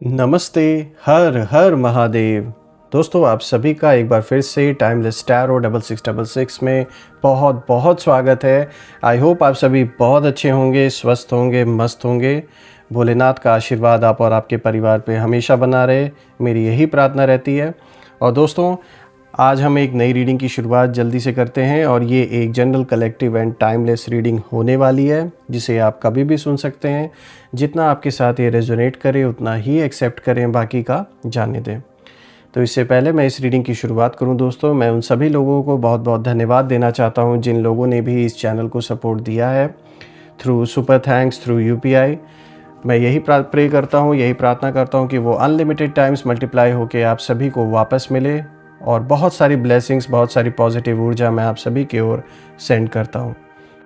नमस्ते। हर हर महादेव। दोस्तों, आप सभी का एक बार फिर से टाइमलेस टैरो 6666 में बहुत बहुत स्वागत है। आई होप आप सभी बहुत अच्छे होंगे, स्वस्थ होंगे, मस्त होंगे। भोलेनाथ का आशीर्वाद आप और आपके परिवार पे हमेशा बना रहे, मेरी यही प्रार्थना रहती है। और दोस्तों, आज हम एक नई रीडिंग की शुरुआत जल्दी से करते हैं और ये एक general collective and timeless reading होने वाली है, जिसे आप कभी भी सुन सकते हैं। जितना आपके साथ ये रेजोनेट करे उतना ही एक्सेप्ट करें, बाकी का जाने दें। तो इससे पहले मैं इस रीडिंग की शुरुआत करूं दोस्तों, मैं उन सभी लोगों को बहुत बहुत धन्यवाद देना चाहता हूं जिन लोगों ने भी इस चैनल को सपोर्ट दिया है through super thanks, through UPI। मैं यही प्रे करता हूं, यही प्रार्थना करता हूं कि वो अनलिमिटेड टाइम्स मल्टीप्लाई होकर आप सभी को वापस मिले और बहुत सारी ब्लेसिंग्स, बहुत सारी पॉजिटिव ऊर्जा मैं आप सभी की ओर सेंड करता हूं।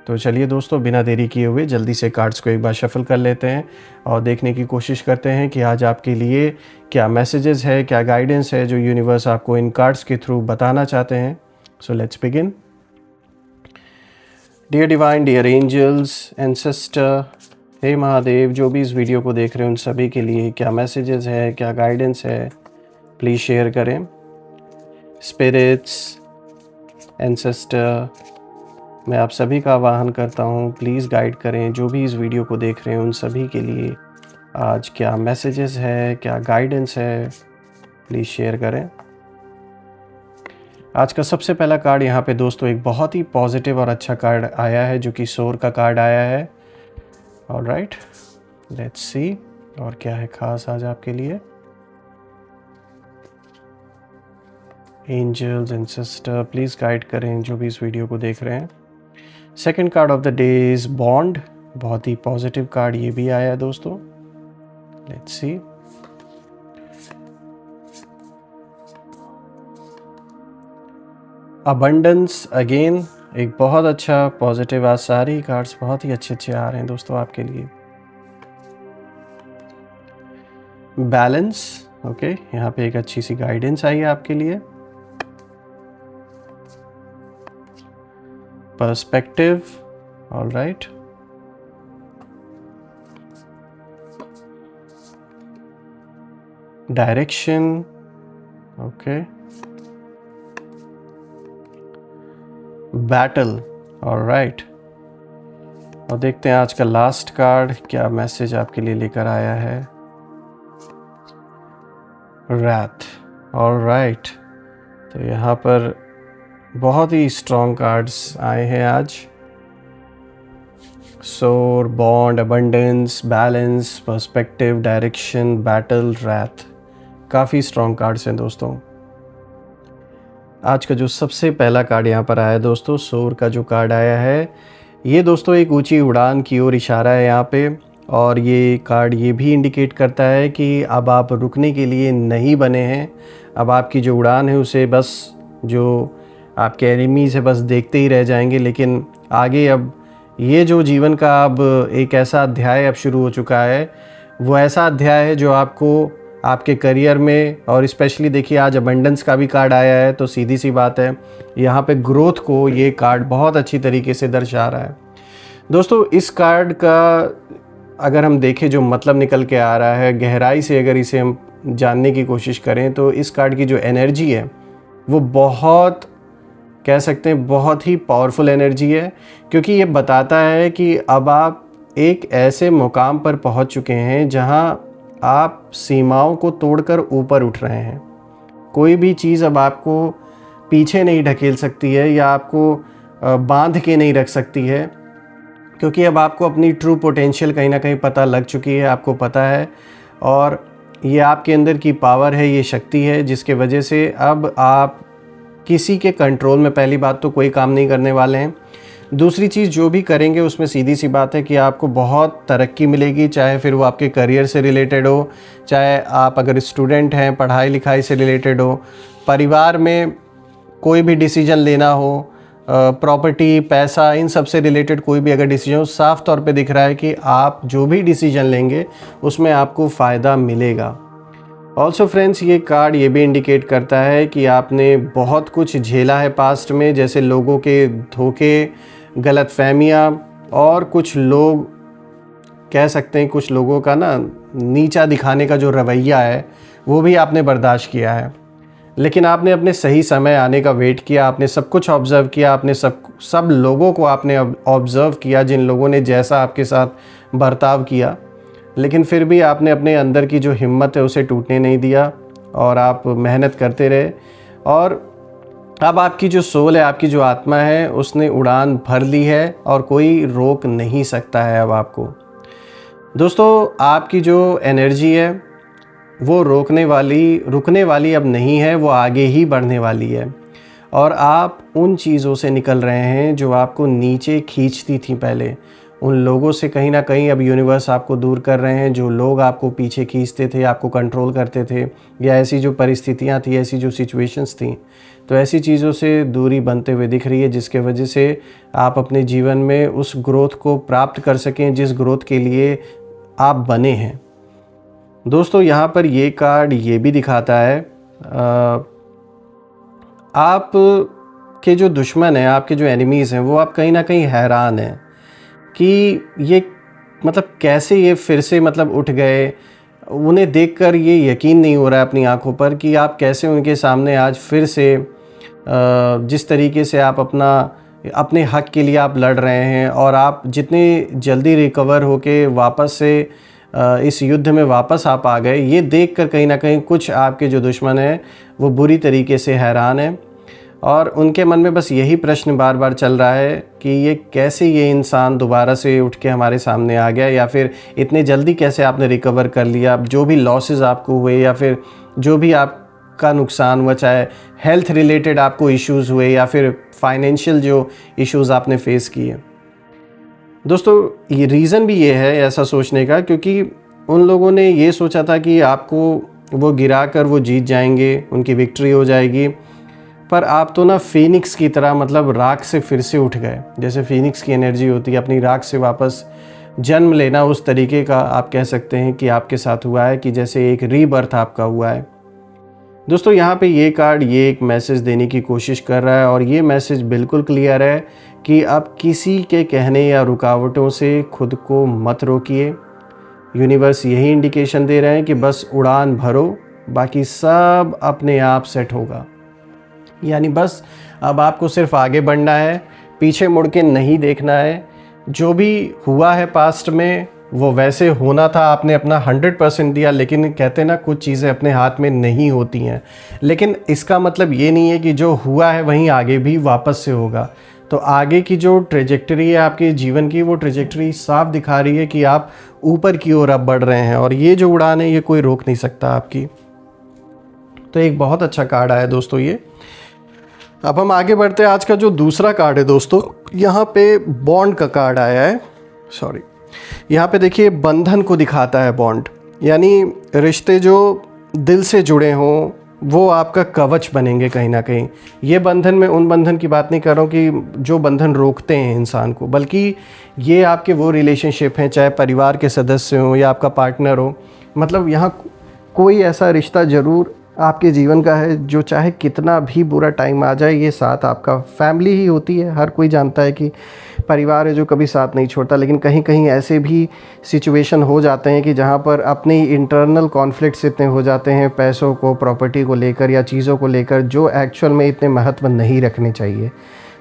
तो चलिए दोस्तों, बिना देरी किए हुए जल्दी से कार्ड्स को एक बार शफल कर लेते हैं और देखने की कोशिश करते हैं कि आज आपके लिए क्या मैसेजेस है, क्या गाइडेंस है जो यूनिवर्स आपको इन कार्ड्स के थ्रू बताना चाहते हैं। So let's begin. Dear divine, dear angels, ancestor, हे महादेव, जो भी इस वीडियो को देख रहे हैं उन सभी के लिए क्या मैसेजेस है, क्या गाइडेंस है, प्लीज़ शेयर करें। स्पिरिट्स, एंसेस्टर, मैं आप सभी का आवाहन करता हूँ, प्लीज़ गाइड करें जो भी इस वीडियो को देख रहे हैं उन सभी के लिए आज क्या मैसेजेस है, क्या गाइडेंस है, प्लीज़ शेयर करें। आज का सबसे पहला कार्ड यहाँ पे दोस्तों एक बहुत ही पॉजिटिव और अच्छा कार्ड आया है जो कि सोर का कार्ड आया है। ऑलराइट, लेट्स सी और क्या है खास आज आपके लिए। एंजल्स, एंसेस्टर, प्लीज़ गाइड करें जो भी इस वीडियो को देख रहे हैं। Second card of the day is bond, बहुत ही पॉजिटिव कार्ड ये भी आया है दोस्तों। Let's see. अबंडेंस, अगेन एक बहुत अच्छा पॉजिटिव, आज सारे कार्ड्स बहुत ही अच्छे अच्छे आ रहे हैं दोस्तों आपके लिए। बैलेंस, ओके, यहाँ पे एक अच्छी सी गाइडेंस आई है आपके लिए। Perspective, all right. Direction, okay. Battle, all right. और देखते हैं आज का लास्ट कार्ड क्या मैसेज आपके लिए लेकर आया है। Wrath, all right. तो यहाँ पर बहुत ही स्ट्रॉन्ग कार्ड्स आए हैं आज। Soar, bond, abundance, balance, perspective, direction, battle, wrath, काफ़ी स्ट्रॉन्ग कार्ड्स हैं दोस्तों। आज का जो सबसे पहला कार्ड यहाँ पर आया है दोस्तों, सोर का जो कार्ड आया है, ये दोस्तों एक ऊंची उड़ान की ओर इशारा है यहाँ पे। और ये कार्ड ये भी इंडिकेट करता है कि अब आप रुकने के लिए नहीं बने हैं। अब आपकी जो उड़ान है उसे बस जो आपके एनिमीज़ है बस देखते ही रह जाएंगे, लेकिन आगे अब ये जो जीवन का अब एक ऐसा अध्याय अब शुरू हो चुका है, वो ऐसा अध्याय है जो आपको आपके करियर में, और स्पेशली देखिए आज अबंडेंस का भी कार्ड आया है, तो सीधी सी बात है यहाँ पे ग्रोथ को ये कार्ड बहुत अच्छी तरीके से दर्शा रहा है दोस्तों। इस कार्ड का अगर हम देखें जो मतलब निकल के आ रहा है, गहराई से अगर इसे हम जानने की कोशिश करें तो इस कार्ड की जो एनर्जी है वो बहुत, कह सकते हैं बहुत ही पावरफुल एनर्जी है, क्योंकि ये बताता है कि अब आप एक ऐसे मुकाम पर पहुंच चुके हैं जहां आप सीमाओं को तोड़कर ऊपर उठ रहे हैं। कोई भी चीज़ अब आपको पीछे नहीं ढकेल सकती है या आपको बांध के नहीं रख सकती है, क्योंकि अब आपको अपनी ट्रू पोटेंशियल कहीं ना कहीं पता लग चुकी है, आपको पता है। और ये आपके अंदर की पावर है, ये शक्ति है, जिसके वजह से अब आप किसी के कंट्रोल में पहली बात तो कोई काम नहीं करने वाले हैं। दूसरी चीज़, जो भी करेंगे उसमें सीधी सी बात है कि आपको बहुत तरक्की मिलेगी, चाहे फिर वो आपके करियर से रिलेटेड हो, चाहे आप अगर स्टूडेंट हैं पढ़ाई लिखाई से रिलेटेड हो, परिवार में कोई भी डिसीजन लेना हो, प्रॉपर्टी, पैसा, इन सब से रिलेटेड कोई भी अगर डिसीजन हो, साफ तौर पे दिख रहा है कि आप जो भी डिसीजन लेंगे उसमें आपको फ़ायदा मिलेगा। ऑल्सो फ्रेंड्स, ये कार्ड ये भी इंडिकेट करता है कि आपने बहुत कुछ झेला है पास्ट में, जैसे लोगों के धोखे, गलतफहमियाँ, और कुछ लोग कह सकते हैं कुछ लोगों का ना नीचा दिखाने का जो रवैया है वो भी आपने बर्दाश्त किया है, लेकिन आपने अपने सही समय आने का वेट किया, आपने सब कुछ ऑब्ज़र्व किया, आपने सब लोगों को आपने ऑब्ज़र्व किया जिन लोगों ने जैसा आपके साथ बर्ताव किया, लेकिन फिर भी आपने अपने अंदर की जो हिम्मत है उसे टूटने नहीं दिया और आप मेहनत करते रहे। और अब आपकी जो सोल है, आपकी जो आत्मा है, उसने उड़ान भर ली है और कोई रोक नहीं सकता है अब आपको। दोस्तों, आपकी जो एनर्जी है वो रुकने वाली अब नहीं है, वो आगे ही बढ़ने वाली है। और आप उन चीज़ों से निकल रहे हैं जो आपको नीचे खींचती थी पहले, उन लोगों से कहीं ना कहीं अब यूनिवर्स आपको दूर कर रहे हैं। जो लोग आपको पीछे खींचते थे, आपको कंट्रोल करते थे, या ऐसी जो परिस्थितियां थी, ऐसी जो सिचुएशंस थी, तो ऐसी चीज़ों से दूरी बनते हुए दिख रही है, जिसके वजह से आप अपने जीवन में उस ग्रोथ को प्राप्त कर सकें जिस ग्रोथ के लिए आप बने हैं। दोस्तों, यहाँ पर ये कार्ड ये भी दिखाता है आप के जो दुश्मन हैं, आपके जो एनिमीज़ हैं, वो आप कहीं ना कहीं हैरान हैं कि ये मतलब कैसे ये फिर से मतलब उठ गए। उन्हें देखकर ये यकीन नहीं हो रहा है अपनी आंखों पर कि आप कैसे उनके सामने आज फिर से जिस तरीके से आप अपने हक के लिए आप लड़ रहे हैं, और आप जितने जल्दी रिकवर होके वापस से इस युद्ध में वापस आप आ गए, ये देखकर कहीं ना कहीं कुछ आपके जो दुश्मन हैं वो बुरी तरीके से हैरान हैं। और उनके मन में बस यही प्रश्न बार बार चल रहा है कि ये कैसे ये इंसान दोबारा से उठ के हमारे सामने आ गया, या फिर इतने जल्दी कैसे आपने रिकवर कर लिया। जो भी लॉसेस आपको हुए या फिर जो भी आपका नुकसान हुआ, चाहे हेल्थ रिलेटेड आपको इश्यूज़ हुए या फिर फाइनेंशियल जो इश्यूज़ आपने फेस किए। दोस्तों, ये रीज़न भी ये है ऐसा सोचने का, क्योंकि उन लोगों ने ये सोचा था कि आपको वो गिरा कर वो जीत जाएंगे, उनकी विक्ट्री हो जाएगी। पर आप तो ना फीनिक्स की तरह मतलब राख से फिर से उठ गए। जैसे फीनिक्स की एनर्जी होती है, अपनी राख से वापस जन्म लेना, उस तरीके का आप कह सकते हैं कि आपके साथ हुआ है, कि जैसे एक रीबर्थ आपका हुआ है। दोस्तों, यहाँ पे ये कार्ड ये एक मैसेज देने की कोशिश कर रहा है, और ये मैसेज बिल्कुल क्लियर है कि आप किसी के कहने या रुकावटों से खुद को मत रोकिए। यूनिवर्स यही इंडिकेशन दे रहे हैं कि बस उड़ान भरो, बाकी सब अपने आप सेट होगा। यानी बस अब आपको सिर्फ आगे बढ़ना है, पीछे मुड़ के नहीं देखना है। जो भी हुआ है पास्ट में वो वैसे होना था, आपने अपना 100% दिया, लेकिन कहते हैं ना कुछ चीज़ें अपने हाथ में नहीं होती हैं। लेकिन इसका मतलब ये नहीं है कि जो हुआ है वहीं आगे भी वापस से होगा। तो आगे की जो ट्रेजेक्टरी है आपके जीवन की, वो ट्रेजेक्टरी साफ दिखा रही है कि आप ऊपर की ओर अब बढ़ रहे हैं, और ये जो उड़ान है ये कोई रोक नहीं सकता आपकी। तो एक बहुत अच्छा कार्ड आया दोस्तों ये। अब हम आगे बढ़ते हैं। आज का जो दूसरा कार्ड है दोस्तों, यहाँ पे बॉन्ड का कार्ड आया है। सॉरी, यहाँ पे देखिए बंधन को दिखाता है। बॉन्ड यानी रिश्ते जो दिल से जुड़े हों वो आपका कवच बनेंगे कहीं ना कहीं। ये बंधन, मैं उन बंधन की बात नहीं कर रहा हूँ कि जो बंधन रोकते हैं इंसान को, बल्कि ये आपके वो रिलेशनशिप हैं, चाहे परिवार के सदस्य हों या आपका पार्टनर हो। मतलब यहाँ कोई ऐसा रिश्ता ज़रूर आपके जीवन का है जो चाहे कितना भी बुरा टाइम आ जाए, ये साथ आपका फैमिली ही होती है। हर कोई जानता है कि परिवार है जो कभी साथ नहीं छोड़ता, लेकिन कहीं कहीं ऐसे भी सिचुएशन हो जाते हैं कि जहाँ पर अपने इंटरनल कॉन्फ्लिक्ट्स इतने हो जाते हैं, पैसों को, प्रॉपर्टी को लेकर या चीज़ों को लेकर, जो एक्चुअल में इतने महत्व नहीं रखने चाहिए।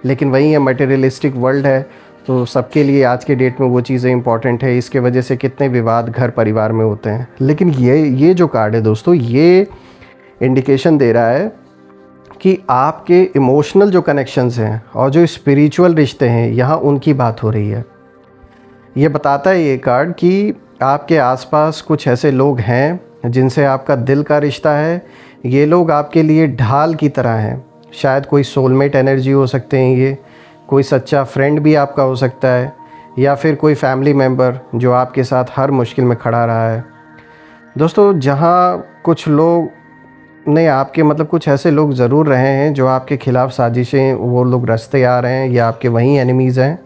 लेकिन वही है, मटेरियलिस्टिक वर्ल्ड है, तो सबके लिए आज के डेट में वो चीज़ें इंपॉर्टेंट है। इसके वजह से कितने विवाद घर परिवार में होते हैं। लेकिन ये जो कार्ड है दोस्तों, ये इंडिकेशन दे रहा है कि आपके इमोशनल जो कनेक्शंस हैं और जो स्पिरिचुअल रिश्ते हैं, यहाँ उनकी बात हो रही है। ये बताता है ये कार्ड कि आपके आसपास कुछ ऐसे लोग हैं जिनसे आपका दिल का रिश्ता है। ये लोग आपके लिए ढाल की तरह हैं। शायद कोई सोलमेट एनर्जी हो सकते हैं, ये कोई सच्चा फ्रेंड भी आपका हो सकता है, या फिर कोई फैमिली मेम्बर जो आपके साथ हर मुश्किल में खड़ा रहा है। दोस्तों, जहाँ कुछ लोग नहीं, आपके मतलब कुछ ऐसे लोग ज़रूर रहे हैं जो आपके ख़िलाफ़ साजिशें वो लोग रचते आ रहे हैं, या आपके वहीं एनिमीज़ हैं।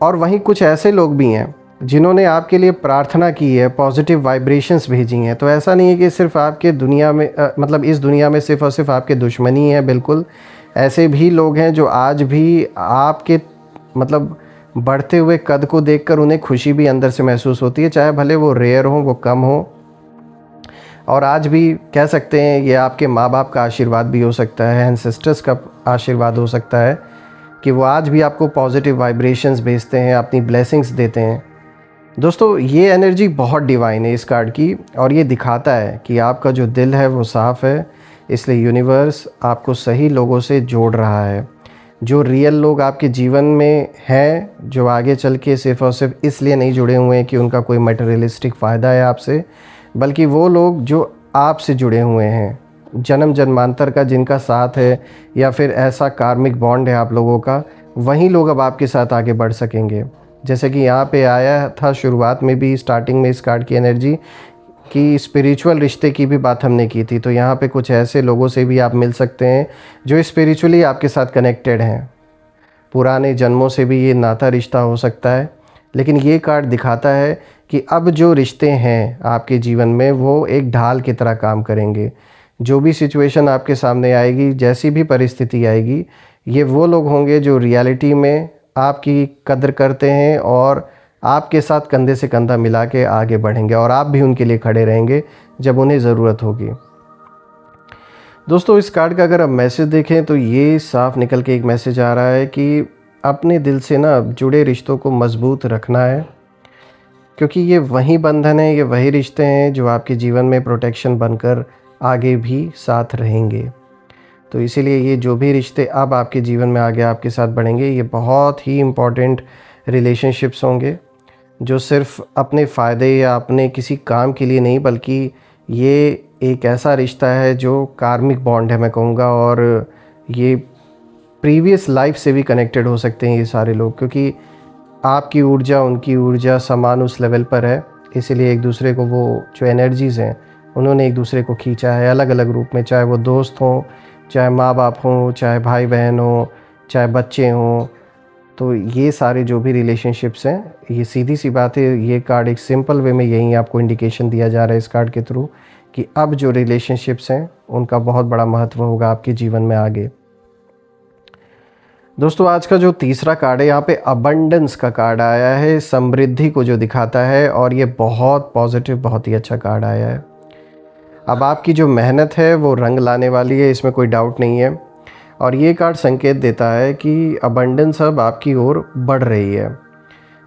और वहीं कुछ ऐसे लोग भी हैं जिन्होंने आपके लिए प्रार्थना की है, पॉजिटिव वाइब्रेशंस भेजी हैं। तो ऐसा नहीं है कि सिर्फ आपके दुनिया में मतलब इस दुनिया में सिर्फ़ और सिर्फ आपके दुश्मनी है। बिल्कुल ऐसे भी लोग हैं जो आज भी आपके मतलब बढ़ते हुए कद को देखकर उन्हें खुशी भी अंदर से महसूस होती है, चाहे भले वो रेयर हो, वो कम हो। और आज भी कह सकते हैं ये आपके माँ बाप का आशीर्वाद भी हो सकता है, एंसेस्टर्स का आशीर्वाद हो सकता है कि वो आज भी आपको पॉजिटिव वाइब्रेशंस भेजते हैं, अपनी ब्लेसिंग्स देते हैं। दोस्तों ये एनर्जी बहुत डिवाइन है इस कार्ड की, और ये दिखाता है कि आपका जो दिल है वो साफ़ है, इसलिए यूनिवर्स आपको सही लोगों से जोड़ रहा है। जो रियल लोग आपके जीवन में हैं, जो आगे चल के सिर्फ़ और सिर्फ इसलिए नहीं जुड़े हुए हैं कि उनका कोई मटेरियलिस्टिक फ़ायदा है आपसे, बल्कि वो लोग जो आपसे जुड़े हुए हैं, जन्म जन्मांतर का जिनका साथ है, या फिर ऐसा कार्मिक बॉन्ड है आप लोगों का, वहीं लोग अब आपके साथ आगे बढ़ सकेंगे। जैसे कि यहाँ पे आया था शुरुआत में भी, स्टार्टिंग में इस कार्ड की एनर्जी कि स्पिरिचुअल रिश्ते की भी बात हमने की थी, तो यहाँ पे कुछ ऐसे लोगों से भी आप मिल सकते हैं जो स्पिरिचुअली आपके साथ कनेक्टेड हैं। पुराने जन्मों से भी ये नाता रिश्ता हो सकता है, लेकिन ये कार्ड दिखाता है कि अब जो रिश्ते हैं आपके जीवन में वो एक ढाल की तरह काम करेंगे। जो भी सिचुएशन आपके सामने आएगी, जैसी भी परिस्थिति आएगी, ये वो लोग होंगे जो रियलिटी में आपकी कद्र करते हैं और आपके साथ कंधे से कंधा मिला के आगे बढ़ेंगे, और आप भी उनके लिए खड़े रहेंगे जब उन्हें ज़रूरत होगी। दोस्तों इस कार्ड का अगर आप मैसेज देखें तो ये साफ निकल के एक मैसेज आ रहा है कि अपने दिल से ना जुड़े रिश्तों को मजबूत रखना है, क्योंकि ये वही बंधन है, ये वही रिश्ते हैं जो आपके जीवन में प्रोटेक्शन बनकर आगे भी साथ रहेंगे। तो इसीलिए ये जो भी रिश्ते अब आपके जीवन में आगे आपके साथ बढ़ेंगे, ये बहुत ही इम्पॉर्टेंट रिलेशनशिप्स होंगे, जो सिर्फ़ अपने फ़ायदे या अपने किसी काम के लिए नहीं, बल्कि ये एक ऐसा रिश्ता है जो कार्मिक बॉन्ड है मैं कहूँगा, और ये प्रीवियस लाइफ से भी कनेक्टेड हो सकते हैं ये सारे लोग, क्योंकि आपकी ऊर्जा उनकी ऊर्जा समान उस लेवल पर है। इसीलिए एक दूसरे को वो जो एनर्जीज़ हैं उन्होंने एक दूसरे को खींचा है अलग अलग रूप में, चाहे वो दोस्त हों, चाहे माँ बाप हों, चाहे भाई बहन हों, चाहे बच्चे हों। तो ये सारे जो भी रिलेशनशिप्स हैं, ये सीधी सी बात है, ये कार्ड एक सिंपल वे में यही आपको इंडिकेशन दिया जा रहा है इस कार्ड के थ्रू कि अब जो रिलेशनशिप्स हैं उनका बहुत बड़ा महत्व होगा आपके जीवन में आगे। दोस्तों आज का जो तीसरा कार्ड है, यहाँ पे अबंडेंस का कार्ड आया है, समृद्धि को जो दिखाता है, और ये बहुत पॉजिटिव, बहुत ही अच्छा कार्ड आया है। अब आपकी जो मेहनत है वो रंग लाने वाली है, इसमें कोई डाउट नहीं है। और ये कार्ड संकेत देता है कि अबंडेंस अब आपकी ओर बढ़ रही है।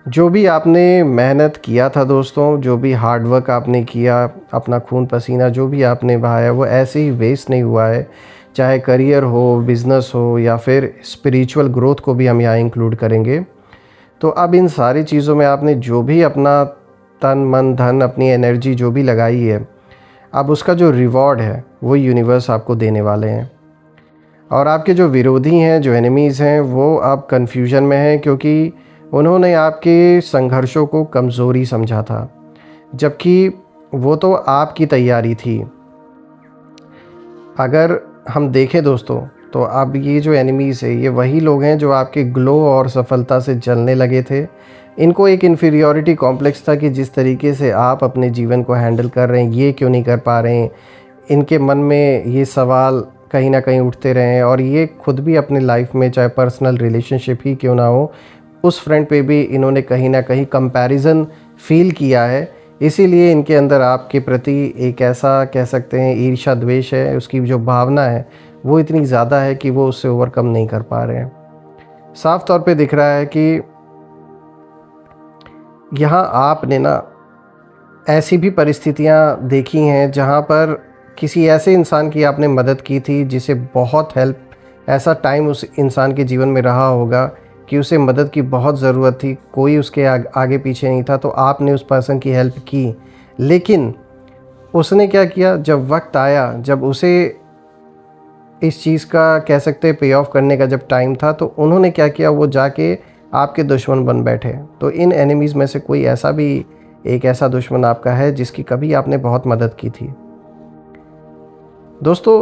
जो भी आपने मेहनत किया था दोस्तों, जो भी हार्ड वर्क आपने किया, अपना खून पसीना जो भी आपने बहाया, वो ऐसे ही वेस्ट नहीं हुआ है। चाहे करियर हो, बिज़नेस हो, या फिर स्पिरिचुअल ग्रोथ को भी हम यहाँ इंक्लूड करेंगे। तो अब इन सारी चीज़ों में आपने जो भी अपना तन मन धन, अपनी एनर्जी जो भी लगाई है, अब उसका जो रिवॉर्ड है वो यूनिवर्स आपको देने वाले हैं। और आपके जो विरोधी हैं, जो एनिमीज़ हैं, वो अब कन्फ्यूजन में हैं, क्योंकि उन्होंने आपके संघर्षों को कमज़ोरी समझा था, जबकि वो तो आपकी तैयारी थी। अगर हम देखें दोस्तों, तो अब ये जो एनिमीज़ है, ये वही लोग हैं जो आपके ग्लो और सफलता से जलने लगे थे। इनको एक इन्फीरियॉरिटी कॉम्प्लेक्स था कि जिस तरीके से आप अपने जीवन को हैंडल कर रहे हैं, ये क्यों नहीं कर पा रहे हैं। इनके मन में ये सवाल कहीं ना कहीं उठते रहे हैं, और ये खुद भी अपने लाइफ में, चाहे पर्सनल रिलेशनशिप ही क्यों ना हो, उस फ्रंट पे भी इन्होंने कहीं ना कहीं कंपैरिजन फील किया है। इसीलिए इनके अंदर आपके प्रति एक ऐसा कह सकते हैं ईर्ष्या द्वेष है, उसकी जो भावना है वो इतनी ज़्यादा है कि वो उससे ओवरकम नहीं कर पा रहे हैं। साफ तौर पे दिख रहा है कि यहाँ आपने ना ऐसी भी परिस्थितियाँ देखी हैं जहाँ पर किसी ऐसे इंसान की आपने मदद की थी जिसे बहुत हेल्प, ऐसा टाइम उस इंसान के जीवन में रहा होगा कि उसे मदद की बहुत ज़रूरत थी, कोई उसके आगे पीछे नहीं था, तो आपने उस पर्सन की हेल्प की। लेकिन उसने क्या किया, जब वक्त आया, जब उसे इस चीज़ का कह सकते हैं पे ऑफ करने का जब टाइम था, तो उन्होंने क्या किया, वो जाके आपके दुश्मन बन बैठे। तो इन एनिमीज़ में से कोई ऐसा भी एक ऐसा दुश्मन आपका है जिसकी कभी आपने बहुत मदद की थी। दोस्तों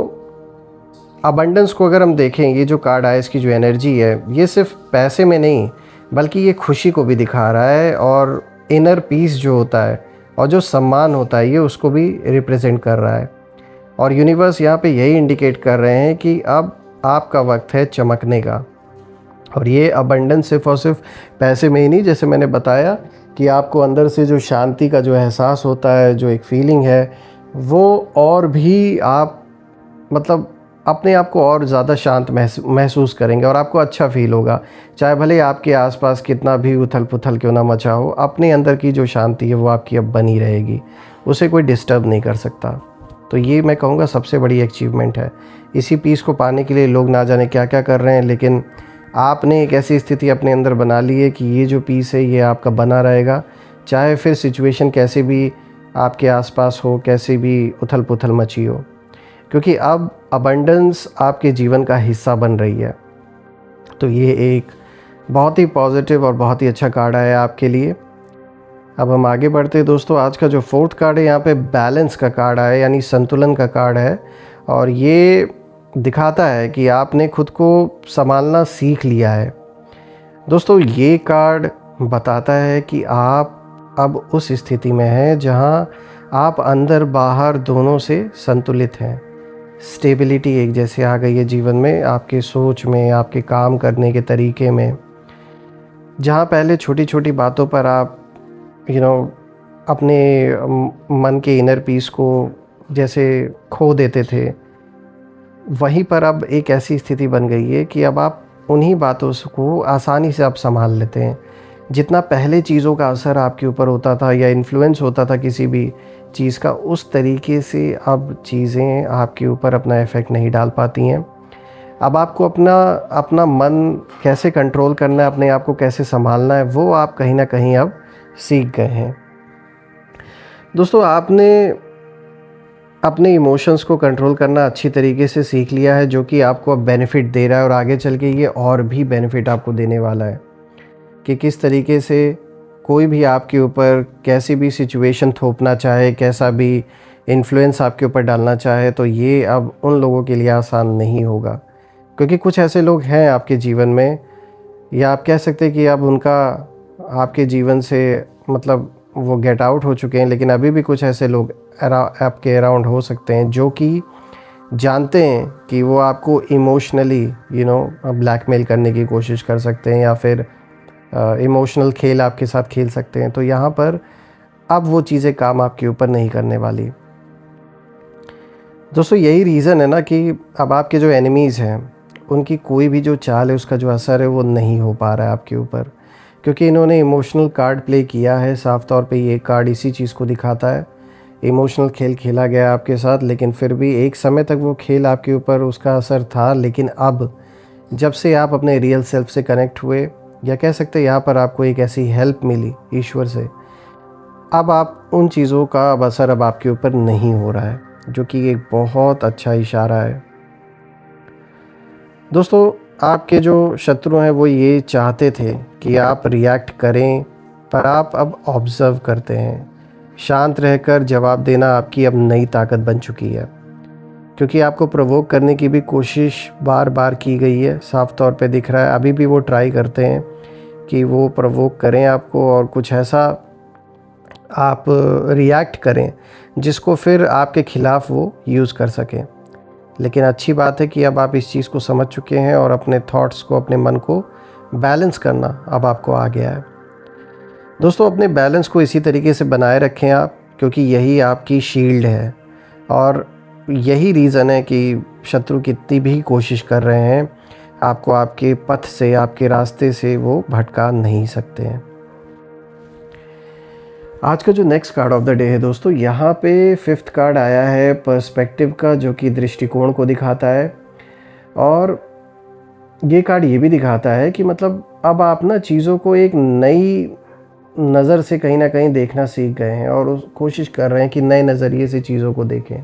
अबंडेंस को अगर हम देखें, ये जो कार्ड आया, इसकी जो एनर्जी है, ये सिर्फ पैसे में नहीं बल्कि ये खुशी को भी दिखा रहा है, और इनर पीस जो होता है और जो सम्मान होता है, ये उसको भी रिप्रेजेंट कर रहा है। और यूनिवर्स यहाँ पे यही इंडिकेट कर रहे हैं कि अब आपका वक्त है चमकने का। और ये अबंडेंस सिर्फ़ और सिर्फ पैसे में ही नहीं, जैसे मैंने बताया कि आपको अंदर से जो शांति का जो एहसास होता है, जो एक फ़ीलिंग है, वो और भी आप मतलब अपने आप को और ज़्यादा शांत महसूस करेंगे और आपको अच्छा फ़ील होगा। चाहे भले आपके आसपास कितना भी उथल-पुथल क्यों ना मचा हो, अपने अंदर की जो शांति है वो आपकी अब बनी रहेगी, उसे कोई डिस्टर्ब नहीं कर सकता। तो ये मैं कहूँगा सबसे बड़ी अचीवमेंट है। इसी पीस को पाने के लिए लोग ना जाने क्या-क्या कर रहे हैं, लेकिन आपने एक ऐसी स्थिति अपने अंदर बना ली है कि ये जो पीस है ये आपका बना रहेगा, चाहे फिर सिचुएशन कैसे भी आपके आसपास हो, कैसे भी उथल-पुथल मची हो। क्योंकि अब अबंडेंस आपके जीवन का हिस्सा बन रही है। तो ये एक बहुत ही पॉजिटिव और बहुत ही अच्छा कार्ड है आपके लिए। अब हम आगे बढ़ते हैं दोस्तों। आज का जो 4th कार्ड है यहाँ पे बैलेंस का कार्ड है, यानी संतुलन का कार्ड है। और ये दिखाता है कि आपने खुद को संभालना सीख लिया है। दोस्तों ये कार्ड बताता है कि आप अब उस स्थिति में हैं जहाँ आप अंदर बाहर दोनों से संतुलित हैं। स्टेबिलिटी एक जैसे आ गई है जीवन में, आपके सोच में, आपके काम करने के तरीके में। जहाँ पहले छोटी-छोटी बातों पर आप अपने मन के इनर पीस को जैसे खो देते थे, वहीं पर अब एक ऐसी स्थिति बन गई है कि अब आप उन्हीं बातों को आसानी से आप संभाल लेते हैं। जितना पहले चीज़ों का असर आपके ऊपर होता था या इन्फ्लुएंस होता था किसी भी चीज़ का, उस तरीके से अब चीज़ें आपके ऊपर अपना इफ़ेक्ट नहीं डाल पाती हैं। अब आपको अपना मन कैसे कंट्रोल करना है, अपने आप को कैसे संभालना है, वो आप कहीं न कहीं अब सीख गए हैं। दोस्तों आपने अपने इमोशंस को कंट्रोल करना अच्छी तरीके से सीख लिया है, जो कि आपको अब बेनिफिट दे रहा है और आगे चल के ये और भी बेनिफिट आपको देने वाला है। कि किस तरीके से कोई भी आपके ऊपर कैसी भी सिचुएशन थोपना चाहे, कैसा भी इन्फ्लुएंस आपके ऊपर डालना चाहे, तो ये अब उन लोगों के लिए आसान नहीं होगा। क्योंकि कुछ ऐसे लोग हैं आपके जीवन में, या आप कह सकते हैं कि अब उनका आपके जीवन से मतलब वो गेट आउट हो चुके हैं, लेकिन अभी भी कुछ ऐसे लोग आपके अराउंड हो सकते हैं जो कि जानते हैं कि वो आपको इमोशनली ब्लैकमेल करने की कोशिश कर सकते हैं, या फिर इमोशनल खेल आपके साथ खेल सकते हैं। तो यहाँ पर अब वो चीज़ें काम आपके ऊपर नहीं करने वाली। दोस्तों यही रीज़न है ना कि अब आपके जो एनिमीज़ हैं उनकी कोई भी जो चाल है, उसका जो असर है वो नहीं हो पा रहा है आपके ऊपर, क्योंकि इन्होंने इमोशनल कार्ड प्ले किया है। साफ़ तौर पे ये कार्ड इसी चीज़ को दिखाता है। इमोशनल खेल खेला गया आपके साथ, लेकिन फिर भी एक समय तक वो खेल आपके ऊपर उसका असर था। लेकिन अब जब से आप अपने रियल सेल्फ से कनेक्ट हुए, या कह सकते हैं यहाँ पर आपको एक ऐसी हेल्प मिली ईश्वर से, अब आप उन चीज़ों का अब असर अब आपके ऊपर नहीं हो रहा है, जो कि एक बहुत अच्छा इशारा है। दोस्तों आपके जो शत्रु हैं वो ये चाहते थे कि आप रिएक्ट करें, पर आप अब ऑब्ज़र्व करते हैं। शांत रहकर जवाब देना आपकी अब नई ताकत बन चुकी है, क्योंकि आपको प्रोवोक करने की भी कोशिश बार बार की गई है। साफ़ तौर पे दिख रहा है अभी भी वो ट्राई करते हैं कि वो प्रोवोक करें आपको, और कुछ ऐसा आप रिएक्ट करें जिसको फिर आपके ख़िलाफ़ वो यूज़ कर सकें। लेकिन अच्छी बात है कि अब आप इस चीज़ को समझ चुके हैं और अपने थॉट्स को, अपने मन को बैलेंस करना अब आपको आ गया है। दोस्तों अपने बैलेंस को इसी तरीके से बनाए रखें आप, क्योंकि यही आपकी शील्ड है, और यही रीज़न है कि शत्रु कितनी भी कोशिश कर रहे हैं, आपको आपके पथ से, आपके रास्ते से वो भटका नहीं सकते हैं। आज का जो next card of the day है दोस्तों, यहाँ पे 5th कार्ड आया है पर्सपेक्टिव का, जो कि दृष्टिकोण को दिखाता है। और ये कार्ड ये भी दिखाता है कि मतलब अब आप ना चीज़ों को एक नई नज़र से कहीं ना कहीं देखना सीख गए हैं, और कोशिश कर रहे हैं कि नए नज़रिए से चीज़ों को देखें।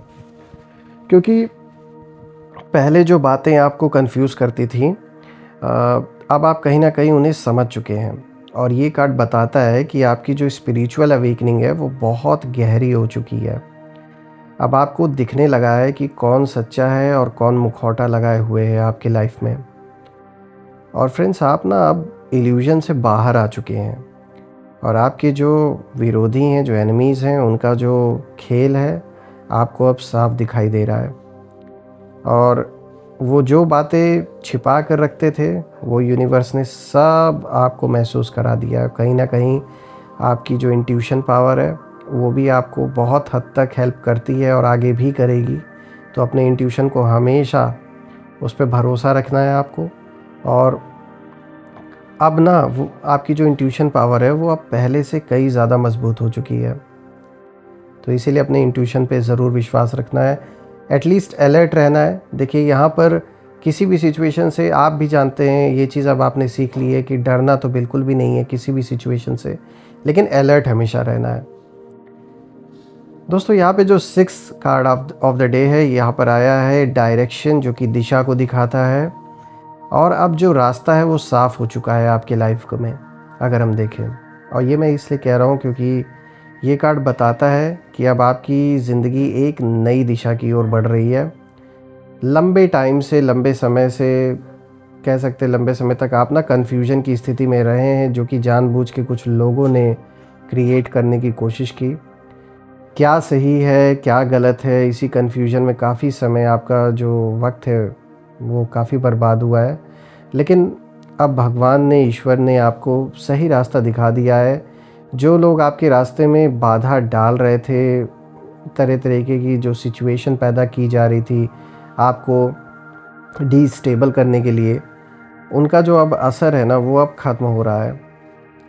क्योंकि पहले जो बातें आपको कंफ्यूज करती थी, अब आप कहीं ना कहीं उन्हें समझ चुके हैं। और ये कार्ड बताता है कि आपकी जो स्पिरिचुअल अवेकनिंग है वो बहुत गहरी हो चुकी है। अब आपको दिखने लगा है कि कौन सच्चा है और कौन मुखौटा लगाए हुए है आपकी लाइफ में। और फ्रेंड्स आप ना अब इल्यूजन से बाहर आ चुके हैं, और आपके जो विरोधी हैं, जो एनिमीज़ हैं, उनका जो खेल है आपको अब साफ दिखाई दे रहा है। और वो जो बातें छिपा कर रखते थे वो यूनिवर्स ने सब आपको महसूस करा दिया। कहीं ना कहीं आपकी जो इंट्यूशन पावर है वो भी आपको बहुत हद तक हेल्प करती है और आगे भी करेगी। तो अपने इंट्यूशन को हमेशा उस पर भरोसा रखना है आपको। और अब ना वो आपकी जो इंट्यूशन पावर है वो अब पहले से कई ज़्यादा मजबूत हो चुकी है। तो इसीलिए अपने इंट्यूशन पे ज़रूर विश्वास रखना है, एटलीस्ट अलर्ट रहना है। देखिए यहाँ पर किसी भी सिचुएशन से, आप भी जानते हैं ये चीज़ अब आपने सीख ली है कि डरना तो बिल्कुल भी नहीं है किसी भी सिचुएशन से, लेकिन अलर्ट हमेशा रहना है। दोस्तों यहाँ पे जो 6th card of the day है, यहाँ पर आया है डायरेक्शन, जो कि दिशा को दिखाता है। और अब जो रास्ता है वो साफ़ हो चुका है आपके लाइफ में, अगर हम देखें। और ये मैं इसलिए कह रहा हूँ क्योंकि ये कार्ड बताता है कि अब आपकी ज़िंदगी एक नई दिशा की ओर बढ़ रही है। लंबे टाइम से, लंबे समय से कह सकते हैं, लंबे समय तक आप ना कन्फ्यूजन की स्थिति में रहे हैं, जो कि जानबूझ के कुछ लोगों ने क्रिएट करने की कोशिश की। क्या सही है क्या गलत है, इसी कन्फ्यूजन में काफ़ी समय आपका जो वक्त है वो काफ़ी बर्बाद हुआ है। लेकिन अब भगवान ने, ईश्वर ने आपको सही रास्ता दिखा दिया है। जो लोग आपके रास्ते में बाधा डाल रहे थे, तरह तरीके की जो सिचुएशन पैदा की जा रही थी आपको डिस्टेबल करने के लिए, उनका जो अब असर है ना वो अब ख़त्म हो रहा है।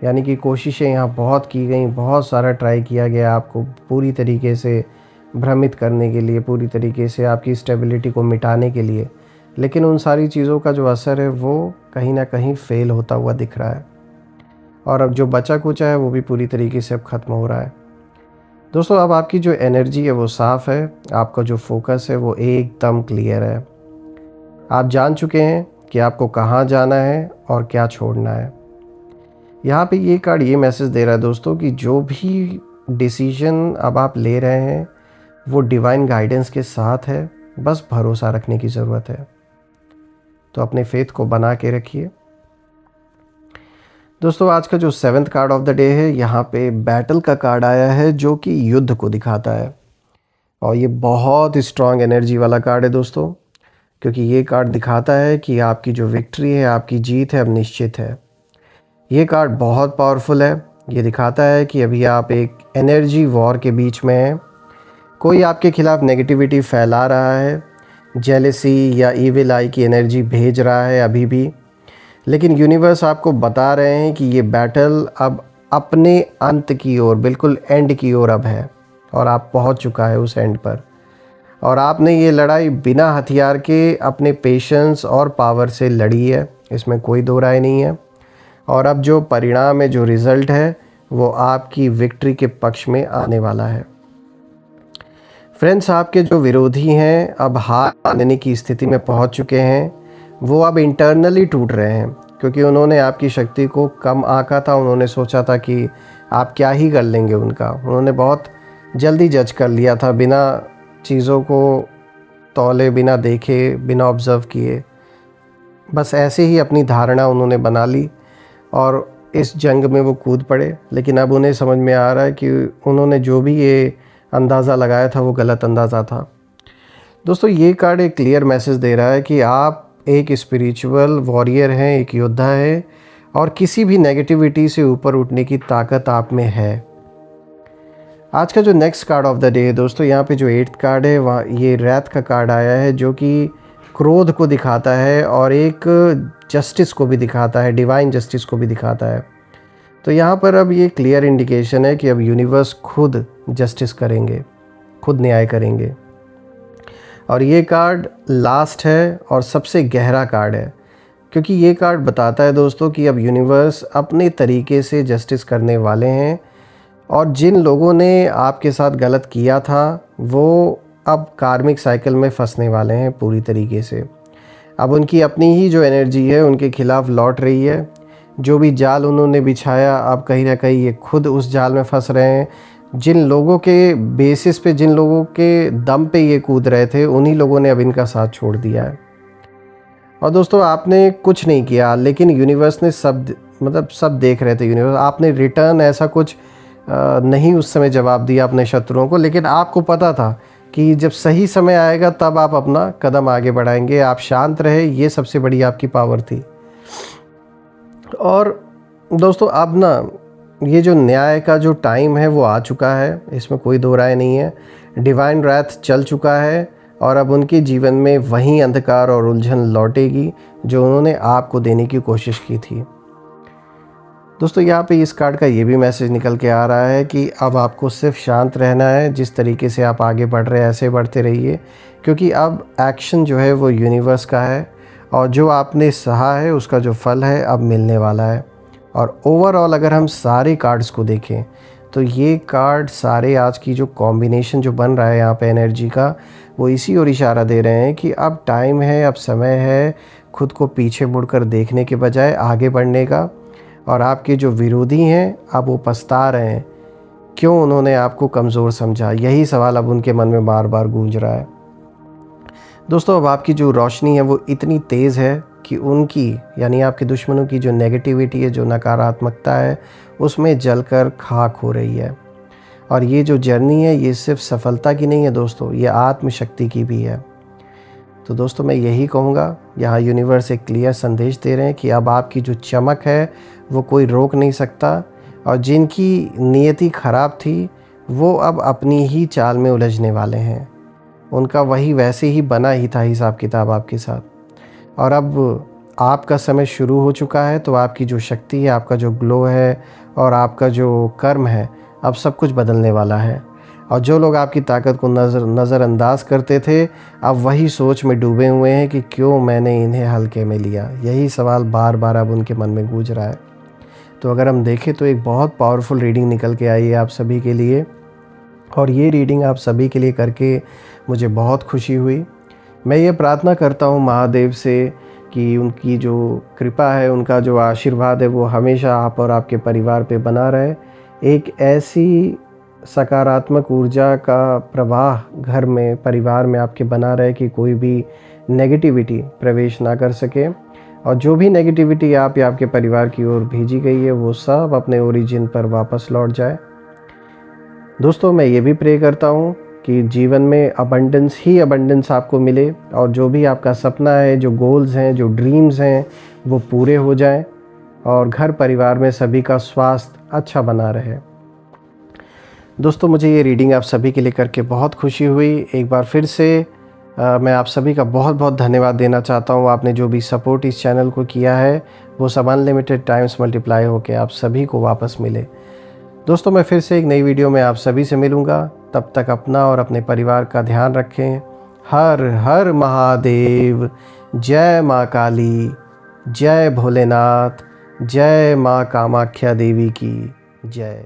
यानी कि कोशिशें यहाँ बहुत की गई, बहुत सारा ट्राई किया गया आपको पूरी तरीके से भ्रमित करने के लिए, पूरी तरीके से आपकी स्टेबिलिटी को मिटाने के लिए, लेकिन उन सारी चीज़ों का जो असर है वो कहीं ना कहीं फ़ेल होता हुआ दिख रहा है। और अब जो बचा कुचा है वो भी पूरी तरीके से अब ख़त्म हो रहा है। दोस्तों अब आपकी जो एनर्जी है वो साफ़ है, आपका जो फोकस है वो एकदम क्लियर है। आप जान चुके हैं कि आपको कहाँ जाना है और क्या छोड़ना है। यहाँ पे ये कार्ड ये मैसेज दे रहा है दोस्तों कि जो भी डिसीजन अब आप ले रहे हैं वो डिवाइन गाइडेंस के साथ है, बस भरोसा रखने की ज़रूरत है। तो अपने फेथ को बना के रखिए। दोस्तों आज का जो 7th card of the day है, यहाँ पे बैटल का कार्ड आया है, जो कि युद्ध को दिखाता है। और ये बहुत स्ट्रॉन्ग एनर्जी वाला कार्ड है दोस्तों, क्योंकि ये कार्ड दिखाता है कि आपकी जो विक्ट्री है, आपकी जीत है, अब निश्चित है। ये कार्ड बहुत पावरफुल है। ये दिखाता है कि अभी आप एक एनर्जी वॉर के बीच में हैं। कोई आपके खिलाफ नेगेटिविटी फैला रहा है, जेलेसी या ईविल आई की एनर्जी भेज रहा है अभी भी, लेकिन यूनिवर्स आपको बता रहे हैं कि ये बैटल अब अपने अंत की ओर, बिल्कुल एंड की ओर अब है, और आप पहुंच चुका है उस एंड पर। और आपने ये लड़ाई बिना हथियार के अपने पेशेंस और पावर से लड़ी है, इसमें कोई दो राय नहीं है। और अब जो परिणाम है, जो रिज़ल्ट है, वो आपकी विक्ट्री के पक्ष में आने वाला है। फ्रेंड्स, आपके जो विरोधी हैं अब हार मानने की स्थिति में पहुंच चुके हैं। वो अब इंटरनली टूट रहे हैं, क्योंकि उन्होंने आपकी शक्ति को कम आंका था। उन्होंने सोचा था कि आप क्या ही कर लेंगे उनका। उन्होंने बहुत जल्दी जज कर लिया था, बिना चीज़ों को तौले, बिना देखे, बिना ऑब्ज़र्व किए, बस ऐसे ही अपनी धारणा उन्होंने बना ली और इस जंग में वो कूद पड़े। लेकिन अब उन्हें समझ में आ रहा है कि उन्होंने जो भी ये अंदाज़ा लगाया था वो गलत अंदाज़ा था। दोस्तों ये कार्ड एक क्लियर मैसेज दे रहा है कि आप एक स्पिरिचुअल वॉरियर हैं, एक योद्धा है, और किसी भी नेगेटिविटी से ऊपर उठने की ताकत आप में है। आज का जो next card of the day है दोस्तों, यहाँ पे जो 8th कार्ड है वहाँ ये रैथ का कार्ड आया है, जो कि क्रोध को दिखाता है और एक जस्टिस को भी दिखाता है, डिवाइन जस्टिस को भी दिखाता है। तो यहाँ पर अब ये क्लियर इंडिकेशन है कि अब यूनिवर्स खुद जस्टिस करेंगे, खुद न्याय करेंगे। और ये कार्ड लास्ट है और सबसे गहरा कार्ड है, क्योंकि ये कार्ड बताता है दोस्तों कि अब यूनिवर्स अपने तरीके से जस्टिस करने वाले हैं, और जिन लोगों ने आपके साथ गलत किया था वो अब कार्मिक साइकिल में फंसने वाले हैं पूरी तरीके से। अब उनकी अपनी ही जो एनर्जी है उनके खिलाफ लौट रही है। जो भी जाल उन्होंने बिछाया, अब कहीं ना कहीं ये खुद उस जाल में फंस रहे हैं। जिन लोगों के बेसिस पे, जिन लोगों के दम पे ये कूद रहे थे, उन्हीं लोगों ने अब इनका साथ छोड़ दिया है। और दोस्तों आपने कुछ नहीं किया, लेकिन यूनिवर्स ने सब देख रहे थे। यूनिवर्स, आपने रिटर्न ऐसा कुछ नहीं उस समय जवाब दिया अपने शत्रुओं को, लेकिन आपको पता था कि जब सही समय आएगा तब आप अपना कदम आगे बढ़ाएंगे। आप शांत रहे, ये सबसे बड़ी आपकी पावर थी। और दोस्तों अब ना ये जो न्याय का जो टाइम है वो आ चुका है, इसमें कोई दो राय नहीं है। डिवाइन रैथ चल चुका है और अब उनके जीवन में वही अंधकार और उलझन लौटेगी जो उन्होंने आपको देने की कोशिश की थी। दोस्तों यहाँ पे इस कार्ड का ये भी मैसेज निकल के आ रहा है कि अब आपको सिर्फ शांत रहना है। जिस तरीके से आप आगे बढ़ रहे हैं ऐसे बढ़ते रहिए, क्योंकि अब एक्शन जो है वो यूनिवर्स का है और जो आपने सहा है उसका जो फल है अब मिलने वाला है। और ओवरऑल अगर हम सारे कार्ड्स को देखें तो ये कार्ड सारे आज की जो कॉम्बिनेशन जो बन रहा है यहाँ पे एनर्जी का, वो इसी ओर इशारा दे रहे हैं कि अब टाइम है, अब समय है खुद को पीछे मुड़कर देखने के बजाय आगे बढ़ने का। और आपके जो विरोधी हैं अब वो पछता रहे हैं, क्यों उन्होंने आपको कमज़ोर समझा, यही सवाल अब उनके मन में बार बार गूंज रहा है। दोस्तों अब आपकी जो रोशनी है वो इतनी तेज़ है कि उनकी यानी आपके दुश्मनों की जो नेगेटिविटी है, जो नकारात्मकता है, उसमें जलकर खाक हो रही है। और ये जो जर्नी है ये सिर्फ सफलता की नहीं है दोस्तों, ये आत्मशक्ति की भी है। तो दोस्तों मैं यही कहूँगा, यहाँ यूनिवर्स एक क्लियर संदेश दे रहे हैं कि अब आपकी जो चमक है वो कोई रोक नहीं सकता। और जिनकी नियति ख़राब थी वो अब अपनी ही चाल में उलझने वाले हैं। उनका वही वैसे ही बना ही था हिसाब किताब आपके साथ। और अब आपका समय शुरू हो चुका है, तो आपकी जो शक्ति है, आपका जो ग्लो है और आपका जो कर्म है, अब सब कुछ बदलने वाला है। और जो लोग आपकी ताकत को नज़रअंदाज करते थे अब वही सोच में डूबे हुए हैं कि क्यों मैंने इन्हें हल्के में लिया। यही सवाल बार बार अब उनके मन में गूंज रहा है। तो अगर हम देखें तो एक बहुत पावरफुल रीडिंग निकल के आई है आप सभी के लिए, और ये रीडिंग आप सभी के लिए करके मुझे बहुत खुशी हुई। मैं ये प्रार्थना करता हूँ महादेव से कि उनकी जो कृपा है, उनका जो आशीर्वाद है वो हमेशा आप और आपके परिवार पे बना रहे। एक ऐसी सकारात्मक ऊर्जा का प्रवाह घर में, परिवार में आपके बना रहे कि कोई भी नेगेटिविटी प्रवेश ना कर सके। और जो भी नेगेटिविटी आप या आपके परिवार की ओर भेजी गई है वो सब अपने ओरिजिन पर वापस लौट जाए। दोस्तों मैं ये भी प्रे करता हूँ कि जीवन में अबंडेंस ही अबंडेंस आपको मिले, और जो भी आपका सपना है, जो गोल्स हैं, जो ड्रीम्स हैं, वो पूरे हो जाएं और घर परिवार में सभी का स्वास्थ्य अच्छा बना रहे। दोस्तों मुझे ये रीडिंग आप सभी के लिए करके बहुत खुशी हुई। एक बार फिर से मैं आप सभी का बहुत बहुत धन्यवाद देना चाहता हूँ। आपने जो भी सपोर्ट इस चैनल को किया है वो सब अनलिमिटेड टाइम्स मल्टीप्लाई होकर आप सभी को वापस मिले। दोस्तों मैं फिर से एक नई वीडियो में आप सभी से मिलूँगा। तब तक अपना और अपने परिवार का ध्यान रखें। हर हर महादेव। जय माँ काली, जय भोलेनाथ, जय माँ कामाख्या देवी की जय।